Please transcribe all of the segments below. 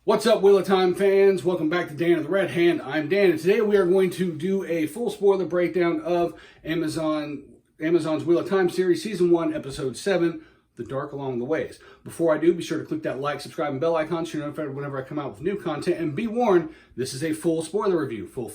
What's up, Wheel of Time fans? Welcome back to Dan of the Red Hand. I'm Dan, and today we are going to do a full spoiler breakdown of Amazon's Wheel of Time series, Season 1, Episode 7, The Dark Along the Ways. Before I do, be sure to click that like, subscribe, and bell icon so you're notified whenever I come out with new content. And be warned, this is a full spoiler review. Full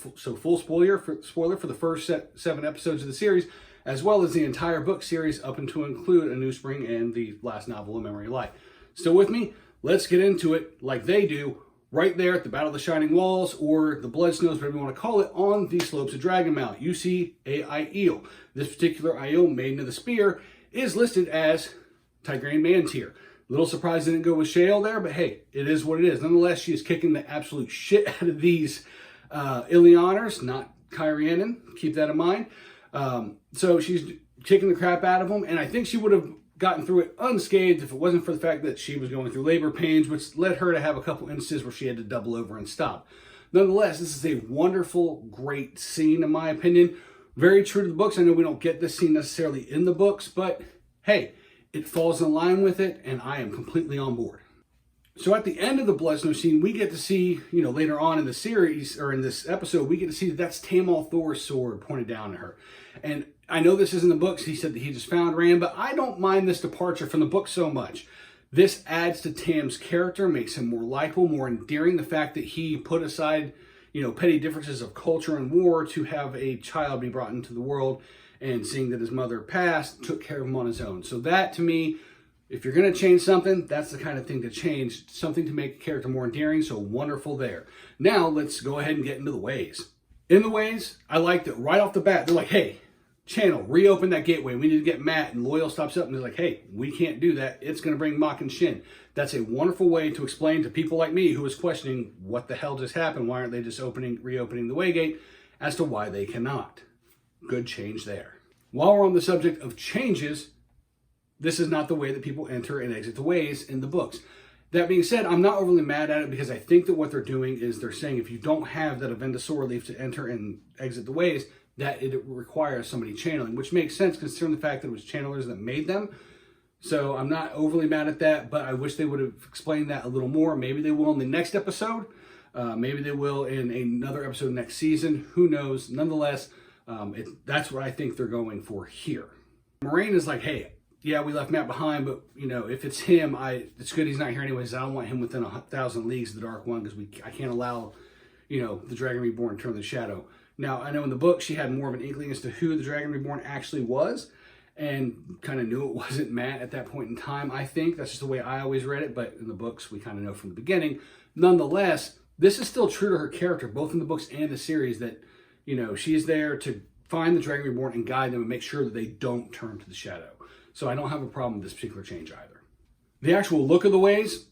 spoiler for the first 7 episodes of the series, as well as the entire book series up until include A New Spring and the last novel, A Memory of Light. Still with me? Let's get into it like they do, right there at the Battle of the Shining Walls, or the Blood Snows, whatever you want to call it, on the slopes of Dragonmount. You see a Aiel. This particular Aiel, Maiden of the Spear, is listed as Tigraine Mantir. Little surprised it didn't go with Shale there, but hey, it is what it is. Nonetheless, she is kicking the absolute shit out of these Illianers, not Kyrianen. Keep that in mind. So she's kicking the crap out of them, and I think she would have gotten through it unscathed if it wasn't for the fact that she was going through labor pains, which led her to have a couple instances where she had to double over and stop. Nonetheless, this is a wonderful, great scene in my opinion. Very true to the books. I know we don't get this scene necessarily in the books, but hey, it falls in line with it, and I am completely on board. So at the end of the Blood Snow scene, we get to see, later on in the series, or in this episode, we get to see that's Tamal Thor's sword pointed down at her. And I know this isn't the books. He said that he just found Rand, but I don't mind this departure from the book so much. This adds to Tam's character, makes him more likable, more endearing. The fact that he put aside, petty differences of culture and war to have a child be brought into the world, and seeing that his mother passed, took care of him on his own. So that, to me, if you're going to change something, that's the kind of thing to change. Something to make a character more endearing, so wonderful there. Now, let's go ahead and get into the ways. In the ways, I liked it right off the bat. They're like, hey, Channel, reopen that gateway. We need to get Mat. And Loial stops up and is like, hey, we can't do that. It's going to bring Mak and Shin. That's a wonderful way to explain to people like me who is questioning what the hell just happened. Why aren't they just reopening the Waygate, as to why they cannot. Good change there. While we're on the subject of changes, this is not the way that people enter and exit the ways in the books. That being said, I'm not overly mad at it, because I think that what they're doing is they're saying if you don't have that Avenda Sword leaf to enter and exit the ways, that it requires somebody channeling, which makes sense considering the fact that it was channelers that made them. So I'm not overly mad at that, but I wish they would have explained that a little more. Maybe they will in the next episode. Maybe they will in another episode next season. Who knows? Nonetheless, that's what I think they're going for here. Moiraine is like, hey, yeah, we left Mat behind, but if it's him, it's good he's not here anyways. I don't want him within 1,000 leagues of the Dark One, because I can't allow, the Dragon Reborn to turn the shadow. Now, I know in the book she had more of an inkling as to who the Dragon Reborn actually was, and kind of knew it wasn't Mat at that point in time. I think that's just the way I always read it, but in the books we kind of know from the beginning. Nonetheless, this is still true to her character, both in the books and the series, that she's there to find the Dragon Reborn and guide them and make sure that they don't turn to the shadow. So I don't have a problem with this particular change either. The actual look of the ways,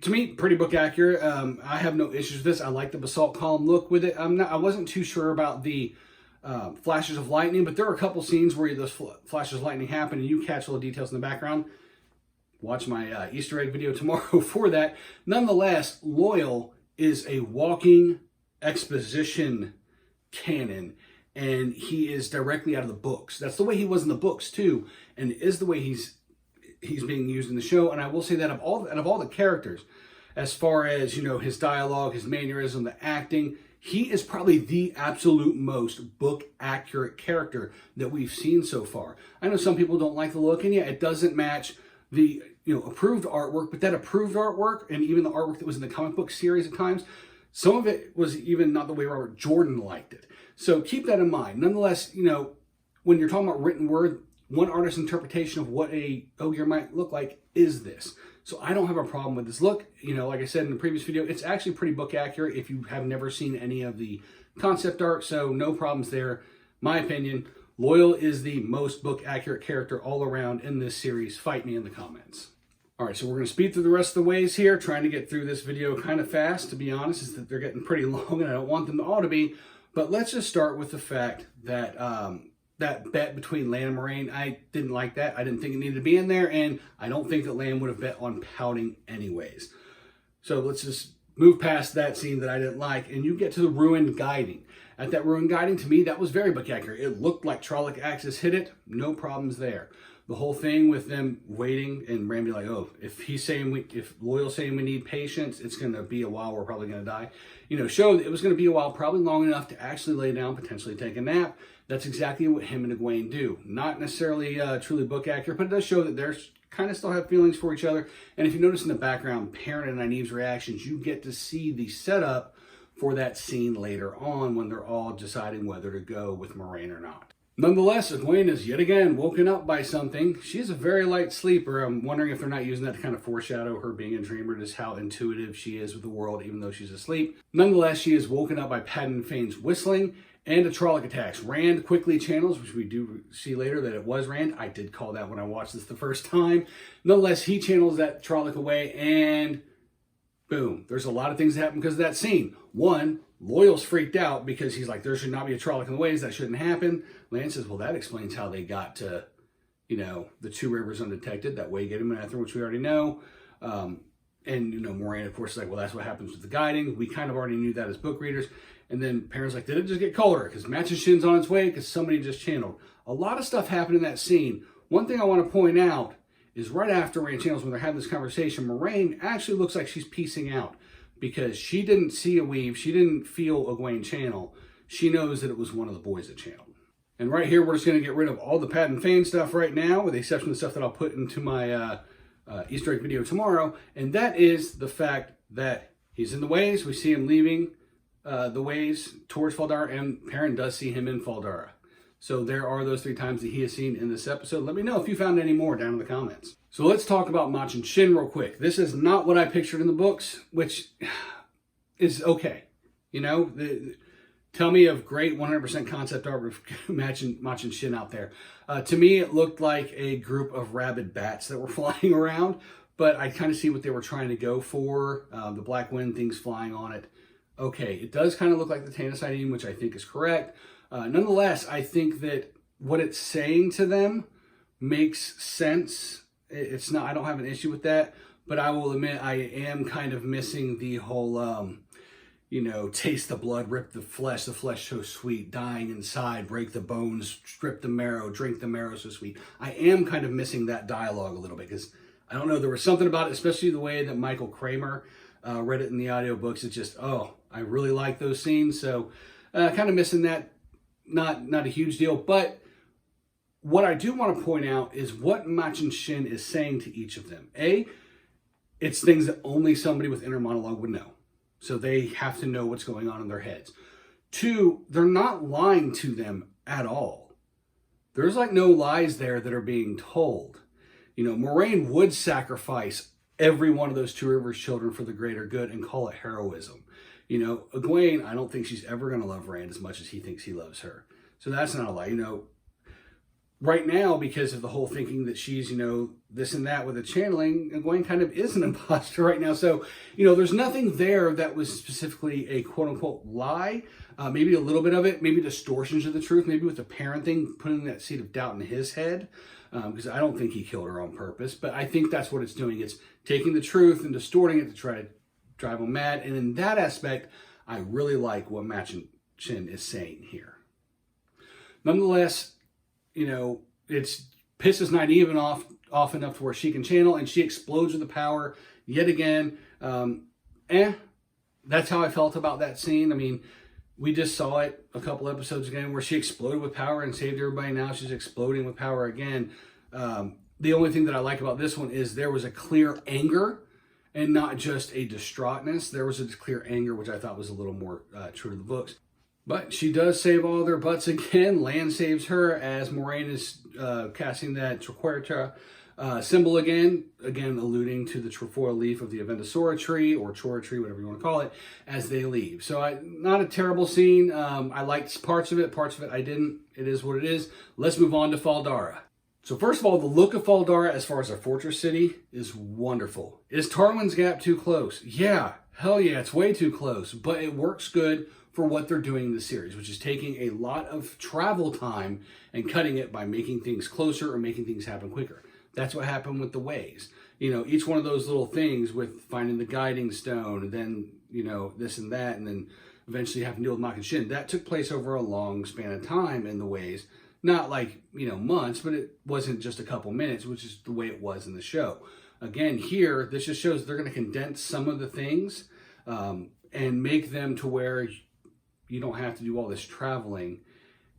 to me, pretty book accurate. I have no issues with this. I like the basalt column look with it. I wasn't too sure about the flashes of lightning, but there are a couple scenes where those flashes of lightning happen and you catch all the details in the background. Watch my Easter egg video tomorrow for that. Nonetheless, Loial is a walking exposition canon, and he is directly out of the books. That's the way he was in the books too, and it is the way he's being used in the show. And I will say that out of all the characters, as far as his dialogue, his mannerism, the acting, he is probably the absolute most book accurate character that we've seen so far. I know some people don't like the look, and yeah, it doesn't match the approved artwork, but that approved artwork, and even the artwork that was in the comic book series at times, some of it was even not the way Robert Jordan liked it. So keep that in mind. Nonetheless, when you're talking about written word, one artist's interpretation of what a Ogier might look like is this. So I don't have a problem with this look. Like I said in the previous video, it's actually pretty book accurate if you have never seen any of the concept art, so no problems there. My opinion, Loial is the most book accurate character all around in this series. Fight me in the comments. All right, so we're going to speed through the rest of the ways here, trying to get through this video kind of fast, to be honest, is that they're getting pretty long and I don't want them all to be. But let's just start with the fact that that bet between Lan and Moiraine, I didn't like that. I didn't think it needed to be in there, and I don't think that Lan would have bet on pouting anyways. So let's just move past that scene that I didn't like, and you get to the Ruin Guiding. At that Ruin Guiding, to me, that was very book accurate. It looked like Trolloc Axis hit it. No problems there. the whole thing with them waiting and Rand be like, oh, if Loyal's saying we need patience, it's going to be a while. We're probably going to die. Showed it was going to be a while, probably long enough to actually lay down, potentially take a nap. That's exactly what him and Egwene do. Not necessarily truly book accurate, but it does show that they're kind of still have feelings for each other. And if you notice in the background, Perrin and Nynaeve's reactions, you get to see the setup for that scene later on when they're all deciding whether to go with Moiraine or not. Nonetheless, Egwene is yet again woken up by something. She is a very light sleeper. I'm wondering if they're not using that to kind of foreshadow her being a dreamer, just how intuitive she is with the world, even though she's asleep. Nonetheless, she is woken up by Padan Fane's whistling and a Trolloc attacks. Rand quickly channels, which we do see later that it was Rand. I did call that when I watched this the first time. Nonetheless, he channels that Trolloc away, and boom. There's a lot of things that happen because of that scene. One, Loyal's freaked out because he's like, there should not be a Trolloc in the ways. That shouldn't happen. Lan says, well, that explains how they got to, the Two Rivers undetected. That way, get him in Athrun, which we already know. And, Moiraine, of course, is like, well, that's what happens with the guiding. We kind of already knew that as book readers. And then Perrin's like, did it just get colder? Because Machin Shin's on its way because somebody just channeled. A lot of stuff happened in that scene. One thing I want to point out is right after Rand channels, when they're having this conversation, Moiraine actually looks like she's piecing out because she didn't see a weave. She didn't feel Egwene channel. She knows that it was one of the boys that channeled. And right here, we're just going to get rid of all the Padan Fane stuff right now, with the exception of the stuff that I'll put into my Easter egg video tomorrow. And that is the fact that he's in the ways. We see him leaving the ways towards Fal Dara, and Perrin does see him in Fal Dara. So there are those 3 times that he is seen in this episode. Let me know if you found any more down in the comments. So let's talk about Machin Shin real quick. This is not what I pictured in the books, which is okay. Tell me of great 100% concept art with Machin Shin out there. To me, it looked like a group of rabid bats that were flying around, but I kind of see what they were trying to go for. The black wind, things flying on it. Okay, it does kind of look like the Tanacidine, which I think is correct. Nonetheless, I think that what it's saying to them makes sense. It's not, I don't have an issue with that, but I will admit I am kind of missing the whole, taste the blood, rip the flesh so sweet, dying inside, break the bones, strip the marrow, drink the marrow so sweet. I am kind of missing that dialogue a little bit because I don't know, there was something about it, especially the way that Michael Kramer read it in the audiobooks. It's just, I really like those scenes. So kind of missing that. Not a huge deal, but what I do want to point out is what Machin Shin is saying to each of them. A, it's things that only somebody with inner monologue would know. So they have to know what's going on in their heads. 2, they're not lying to them at all. There's like no lies there that are being told. Moiraine would sacrifice every one of those Two Rivers children for the greater good and call it heroism. Egwene, I don't think she's ever going to love Rand as much as he thinks he loves her. So that's not a lie. Right now, because of the whole thinking that she's, this and that with the channeling, Egwene kind of is an imposter right now. So, there's nothing there that was specifically a quote-unquote lie. Maybe a little bit of it, maybe distortions of the truth, maybe with the parent thing, putting that seed of doubt in his head. Because I don't think he killed her on purpose. But I think that's what it's doing. It's taking the truth and distorting it to try to drive him mad. And in that aspect, I really like what Machin Shin is saying here. Nonetheless, it's pisses Nynaeve off enough to where she can channel, and she explodes with the power yet again. That's how I felt about that scene. I mean, we just saw it a couple episodes ago where she exploded with power and saved everybody. Now she's exploding with power again. The only thing that I like about this one is there was a clear anger and not just a distraughtness. There was a clear anger, which I thought was a little more true to the books. But she does save all their butts again. Lan saves her as Moiraine is casting that Triquetra symbol again alluding to the trefoil leaf of the Avendasora tree, or Chora tree, whatever you want to call it, as they leave. So not a terrible scene. I liked parts of it I didn't. It is what it is. Let's move on to Fal Dara. So first of all, the look of Fal Dara as far as a fortress city is wonderful. Is Tarwin's Gap too close? Yeah, hell yeah, it's way too close, but it works good for what they're doing in the series, which is taking a lot of travel time and cutting it by making things closer or making things happen quicker. That's what happened with the ways. Each one of those little things with finding the guiding stone, and then, this and that, and then eventually having to deal with Machin Shin, that took place over a long span of time in the ways. Not like, months, but it wasn't just a couple minutes, which is the way it was in the show. Again, here, this just shows they're going to condense some of the things and make them to where you don't have to do all this traveling.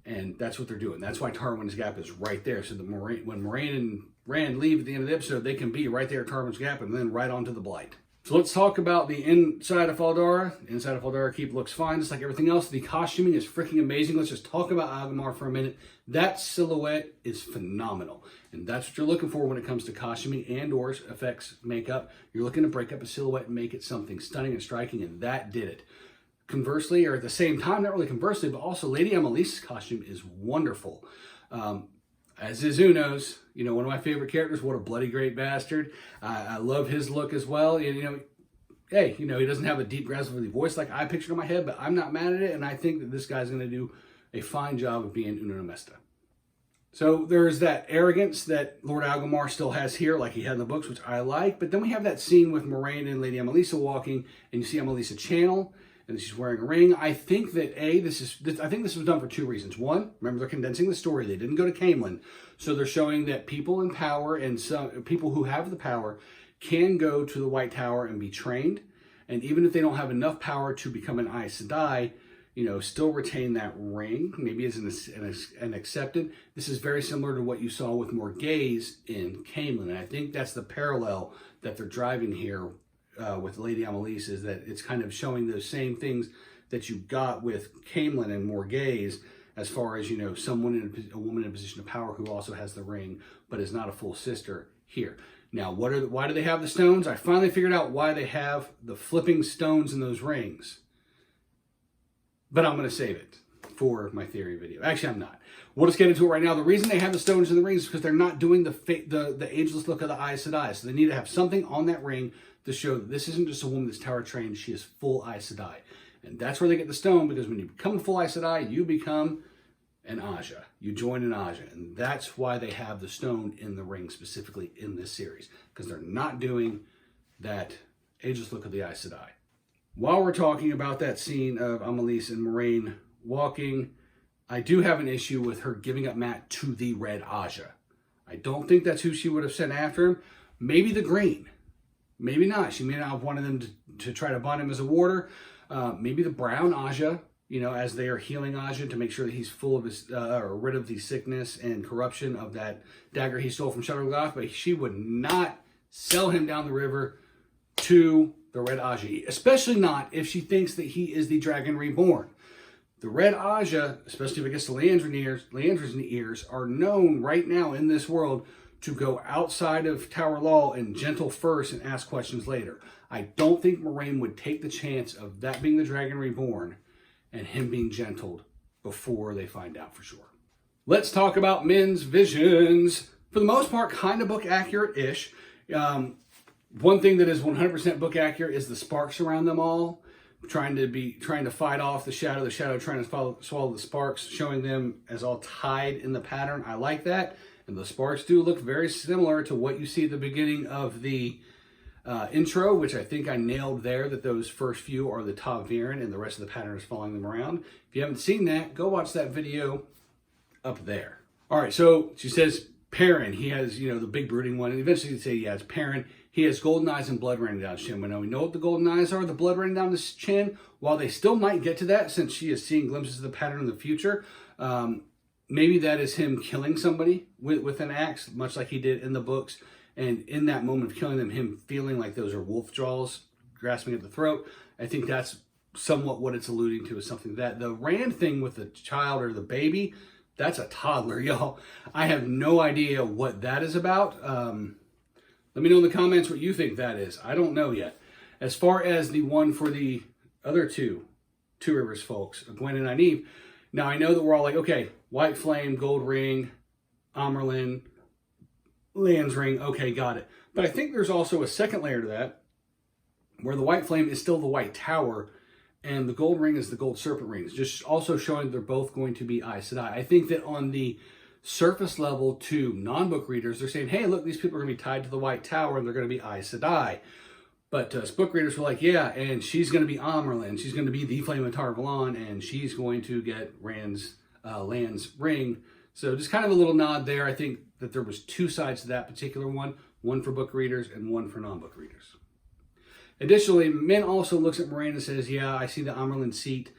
And that's what they're doing. That's why Tarwin's Gap is right there. So when Moiraine and Rand leave at the end of the episode, they can be right there at Tarwin's Gap and then right onto the Blight. So let's talk about the inside of Fal Dara. Inside of Fal Dara Keep looks fine, just like everything else. The costuming is freaking amazing. Let's just talk about Agamar for a minute. That silhouette is phenomenal. And that's what you're looking for when it comes to costuming and or effects, makeup. You're looking to break up a silhouette and make it something stunning and striking, and that did it. Conversely, or at the same time, not really conversely, but also Lady Ameliese's costume is wonderful. As is Uno's, one of my favorite characters. What a bloody great bastard. I love his look as well. Hey, he doesn't have a deep, gravelly voice like I pictured in my head, but I'm not mad at it, and I think that this guy's going to do a fine job of being Uno Mesta. So there's that arrogance that Lord Agamar still has here, like he had in the books, which I like. But then we have that scene with Moiraine and Lady Amelisa walking, and you see Amelisa channel, and she's wearing a ring. I think that I think this was done for two reasons. One, remember, they're condensing the story. They didn't go to Caemlyn, so they're showing that people in power and some people who have the power can go to the White Tower and be trained, and even if they don't have enough power to become an Aes Sedai, still retain that ring, maybe as an accepted. This is very similar to what you saw with Morghese in Caemlyn, and I think that's the parallel that they're driving here with Lady Amelise, is that it's kind of showing those same things that you got with Caemlyn and Morghese, as far as, someone a woman in a position of power who also has the ring, but is not a full sister here. Now, why do they have the stones? I finally figured out why they have the flipping stones in those rings. But I'm going to save it for my theory video. Actually, I'm not. We'll just get into it right now. The reason they have the stones in the rings is because they're not doing the ageless look of the Aes Sedai. So they need to have something on that ring to show that this isn't just a woman that's tower trained. She is full Aes Sedai. And that's where they get the stone, because when you become a full Aes Sedai, you become an Aja. You join an Aja. And that's why they have the stone in the ring specifically in this series, because they're not doing that ageless look of the Aes Sedai. While we're talking about that scene of Amelise and Moiraine walking, I do have an issue with her giving up Mat to the Red Aja. I don't think that's who she would have sent after him. Maybe the Green. Maybe not. She may not have wanted them to try to bond him as a warder. Maybe the Brown Aja, as they are healing Aja to make sure that he's full of his, or rid of the sickness and corruption of that dagger he stole from Shadar Logoth. But she would not sell him down the river to the Red Aja, especially not if she thinks that he is the Dragon Reborn. The Red Aja, especially if it gets to Liandra's ears, are known right now in this world to go outside of Tower Law and gentle first and ask questions later. I don't think Moiraine would take the chance of that being the Dragon Reborn and him being gentled before they find out for sure. Let's talk about Min's visions. For the most part, kind of book accurate-ish. One thing that is 100% book accurate is the sparks around them all. Trying to fight off the shadow trying to swallow the sparks, showing them as all tied in the pattern. I like that. And the sparks do look very similar to what you see at the beginning of the intro, which I think I nailed there, that those first few are the ta'veren and the rest of the pattern is following them around. If you haven't seen that, go watch that video up there. All right, so she says Perrin, he has, the big brooding one, and eventually they say, yeah, it's Perrin. He has golden eyes and blood running down his chin. We know what the golden eyes are, the blood running down his chin. While they still might get to that, since she is seeing glimpses of the pattern in the future, maybe that is him killing somebody with an axe, much like he did in the books. And in that moment of killing them, him feeling like those are wolf jaws grasping at the throat. I think that's somewhat what it's alluding to, is something that the Rand thing with the child or the baby, that's a toddler, y'all. I have no idea what that is about. Let me know in the comments what you think that is. I don't know yet. As far as the one for the other Two Rivers folks, Gwen and Nynaeve, now I know that we're all like, okay, White Flame, Gold Ring, Amyrlin, Lan's Ring, okay, got it. But I think there's also a second layer to that, where the White Flame is still the White Tower, and the Gold Ring is the Gold Serpent Ring. It's just also showing they're both going to be Aes Sedai. I think that on the surface level to non-book readers, they're saying, hey, look, these people are going to be tied to the White Tower, and they're going to be Aes Sedai. But us book readers were like, yeah, and she's going to be Amyrlin. She's going to be the Flame of Tar Valon, and she's going to get Lan's ring. So just kind of a little nod there. I think that there was two sides to that particular one for book readers and one for non-book readers. Additionally, Min also looks at Moiraine and says, yeah, I see the Amyrlin seat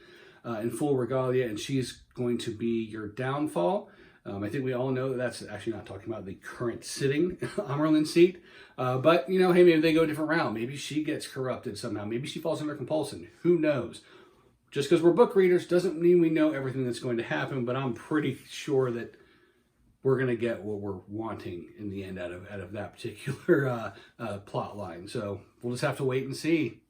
in full regalia, and she's going to be your downfall. I think we all know that that's actually not talking about the current sitting Amyrlin seat. But, you know, hey, maybe they go a different route. Maybe she gets corrupted somehow. Maybe she falls under compulsion. Who knows? Just because we're book readers doesn't mean we know everything that's going to happen, but I'm pretty sure that we're going to get what we're wanting in the end out of that particular plot line. So we'll just have to wait and see.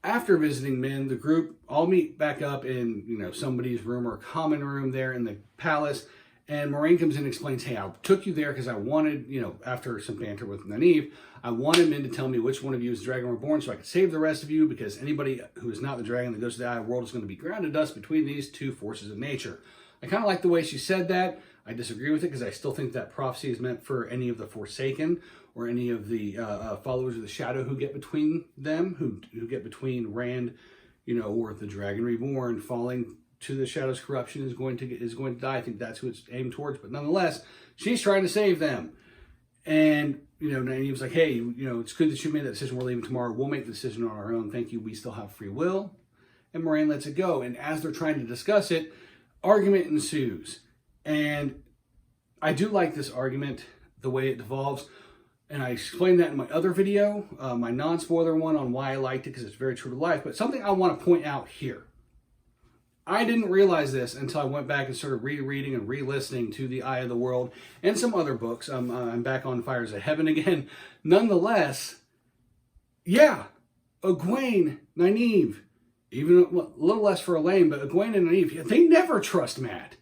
After visiting Min, the group all meet back up in, you know, somebody's room or common room there in the palace. And Moiraine comes in and explains, hey, I took you there because I wanted, you know, after some banter with Nynaeve, I wanted Min to tell me which one of you is the Dragon Reborn so I could save the rest of you, because anybody who is not the dragon that goes to the Eye of the World is going to be ground to dust between these two forces of nature. I kind of like the way she said that. I disagree with it because I still think that prophecy is meant for any of the Forsaken or any of the followers of the Shadow who get between them, who get between Rand, you know, or the Dragon Reborn falling to the Shadow's corruption is going to die. I think that's who it's aimed towards. But nonetheless, she's trying to save them. And, you know, Nynaeve's like, hey, you know, it's good that you made that decision. We're leaving tomorrow. We'll make the decision on our own. Thank you. We still have free will. And Moiraine lets it go. And as they're trying to discuss it, argument ensues. And I do like this argument, the way it devolves. And I explained that in my other video, my non-spoiler one on why I liked it, because it's very true to life. But something I want to point out here. I didn't realize this until I went back and started rereading and re-listening to The Eye of the World and some other books. I'm back on Fires of Heaven again. Nonetheless, yeah, Egwene, Nynaeve, even a little less for Elaine, but Egwene and Nynaeve, they never trust Mat.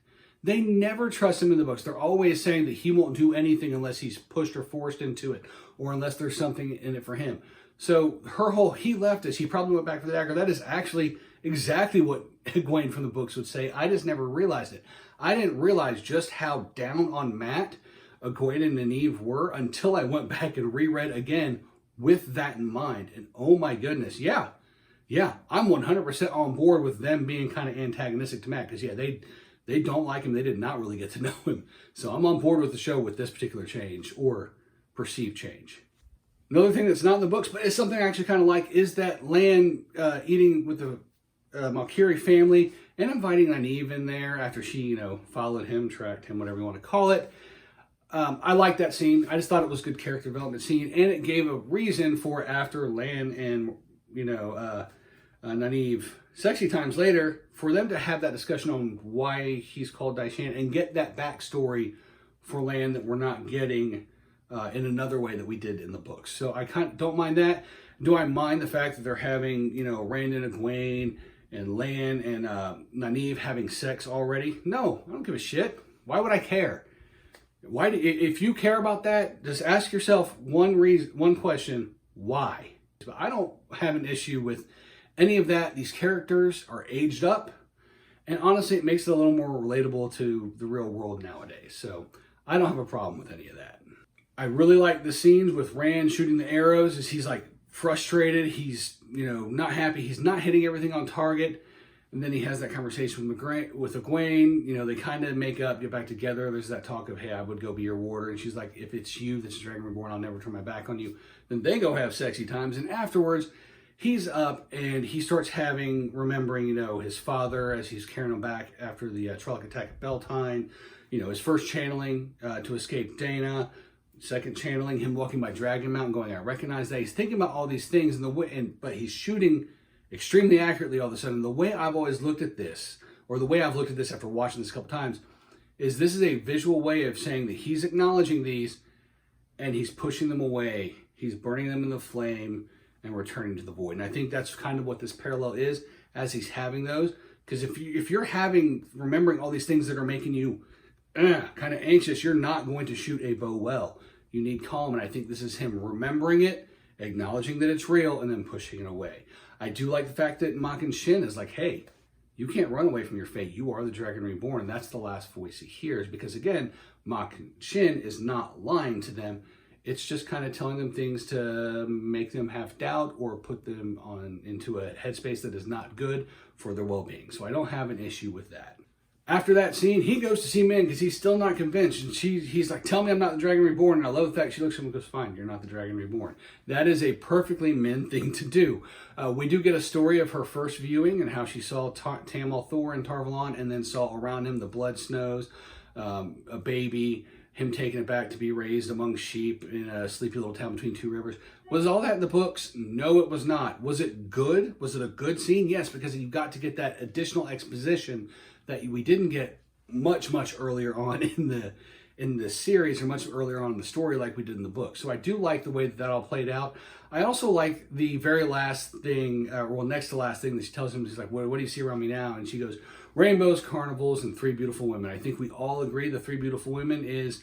They never trust him in the books. They're always saying that he won't do anything unless he's pushed or forced into it, or unless there's something in it for him. So her whole, he left us, he probably went back for the dagger, that is actually exactly what Egwene from the books would say. I just never realized it. I didn't realize just how down on Mat Egwene and Nynaeve were until I went back and reread again with that in mind. And oh my goodness, yeah, I'm 100% on board with them being kind of antagonistic to Mat, because yeah, they don't like him. They did not really get to know him. So I'm on board with the show with this particular change, or perceived change. Another thing that's not in the books, but it's something I actually kind of like, is that Lan eating with the Malkiri family and inviting Nynaeve in there after she, you know, followed him, tracked him, whatever you want to call it. I like that scene. I just thought it was a good character development scene, and it gave a reason for after Lan and, you know, Nynaeve sexy times later, for them to have that discussion on why he's called Daishan and get that backstory for Lan that we're not getting in another way that we did in the books. So I kind of don't mind that. Do I mind the fact that they're having, you know, Rand and Egwene and Lan and Nynaeve having sex already? No, I don't give a shit. Why would I care? If you care about that, just ask yourself one question: why? I don't have an issue with any of that. These characters are aged up, and honestly, it makes it a little more relatable to the real world nowadays. So I don't have a problem with any of that. I really like the scenes with Rand shooting the arrows as he's like frustrated. He's, you know, not happy. He's not hitting everything on target. And then he has that conversation with Egwene. You know, they kind of make up, get back together. There's that talk of, hey, I would go be your warder. And she's like, if it's you, this is Dragon Reborn, I'll never turn my back on you. Then they go have sexy times. And afterwards, he's up and he starts remembering, you know, his father as he's carrying him back after the Trolloc attack at Beltane. You know, his first channeling to escape Dana. Second channeling, him walking by Dragon Mountain, going, I recognize that. He's thinking about all these things, but he's shooting extremely accurately all of a sudden. The way I've always looked at this, or the way I've looked at this after watching this a couple times, is this is a visual way of saying that he's acknowledging these and he's pushing them away. He's burning them in the flame and returning to the void. And I think that's kind of what this parallel is as he's having those. Because if you're remembering all these things that are making you kind of anxious, you're not going to shoot a bow well. You need calm, and I think this is him remembering it, acknowledging that it's real, and then pushing it away. I do like the fact that Mak and Shin is like, hey, you can't run away from your fate. You are the Dragon Reborn. And that's the last voice he hears, because again, Mak and Shin is not lying to them. It's just kind of telling them things to make them have doubt or put them into a headspace that is not good for their well-being. So I don't have an issue with that. After that scene, he goes to see Min because he's still not convinced. And he's like, tell me I'm not the Dragon Reborn. And I love the fact she looks at him and goes, fine, you're not the Dragon Reborn. That is a perfectly Min thing to do. We do get a story of her first viewing and how she saw Tam Al'Thor and Tar Valon, and then saw around him the blood snows, a baby, him taking it back to be raised among sheep in a sleepy little town between two rivers. Was all that in the books? No, it was not. Was it good? Was it a good scene? Yes, because you got to get that additional exposition that we didn't get much earlier on in the series, or much earlier on in the story like we did in the book. So I do like the way that all played out. I also like the very last thing, next to last thing that she tells him. She's like, what do you see around me now? And she goes, rainbows, carnivals, and three beautiful women. I think we all agree the three beautiful women is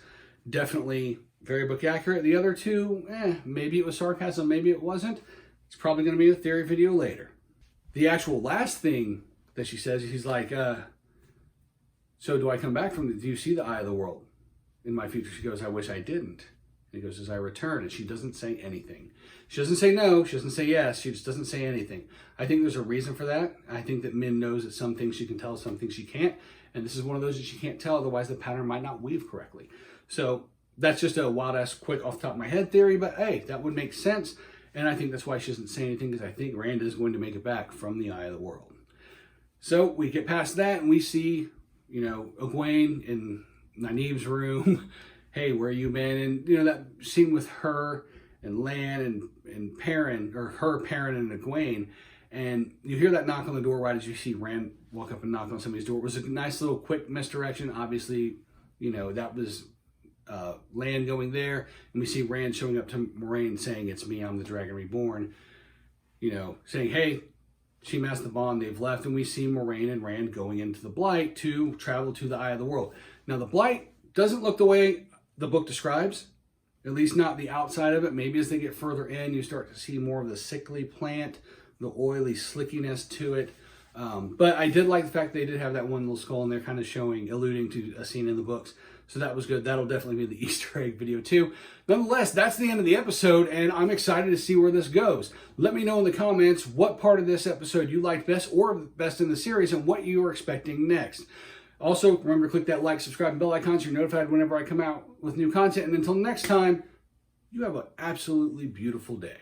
definitely very book accurate. The other two, maybe it was sarcasm, maybe it wasn't. It's probably going to be a theory video later. The actual last thing that she says, he's like, so do I come back from do you see the eye of the world in my future? She goes, I wish I didn't. And he goes, as I return. And she doesn't say anything. She doesn't say no. She doesn't say yes. She just doesn't say anything. I think there's a reason for that. I think that Min knows that some things she can tell, some things she can't. And this is one of those that she can't tell. Otherwise, the pattern might not weave correctly. So that's just a wild-ass, quick, off-the-top of my head theory. But hey, that would make sense. And I think that's why she doesn't say anything, because I think Rand is going to make it back from the eye of the world. So we get past that and we see, Egwene in Nynaeve's room. Hey, where you been? And, that scene with her and Lan and Perrin, or her, Perrin, and Egwene. And you hear that knock on the door right as you see Rand walk up and knock on somebody's door. It was a nice little quick misdirection. Obviously, that was Lan going there. And we see Rand showing up to Moiraine saying, it's me, I'm the Dragon Reborn. Saying, hey, she masked the bond, they've left, and we see Moiraine and Rand going into the Blight to travel to the Eye of the World. Now, the Blight doesn't look the way the book describes, at least not the outside of it. Maybe as they get further in, you start to see more of the sickly plant, the oily slickiness to it. But I did like the fact they did have that one little skull in there kind of alluding to a scene in the books. So that was good. That'll definitely be the Easter egg video too. Nonetheless, that's the end of the episode, and I'm excited to see where this goes. Let me know in the comments what part of this episode you liked best or best in the series, and what you are expecting next. Also, remember to click that like, subscribe, and bell icon so you're notified whenever I come out with new content. And until next time, you have an absolutely beautiful day.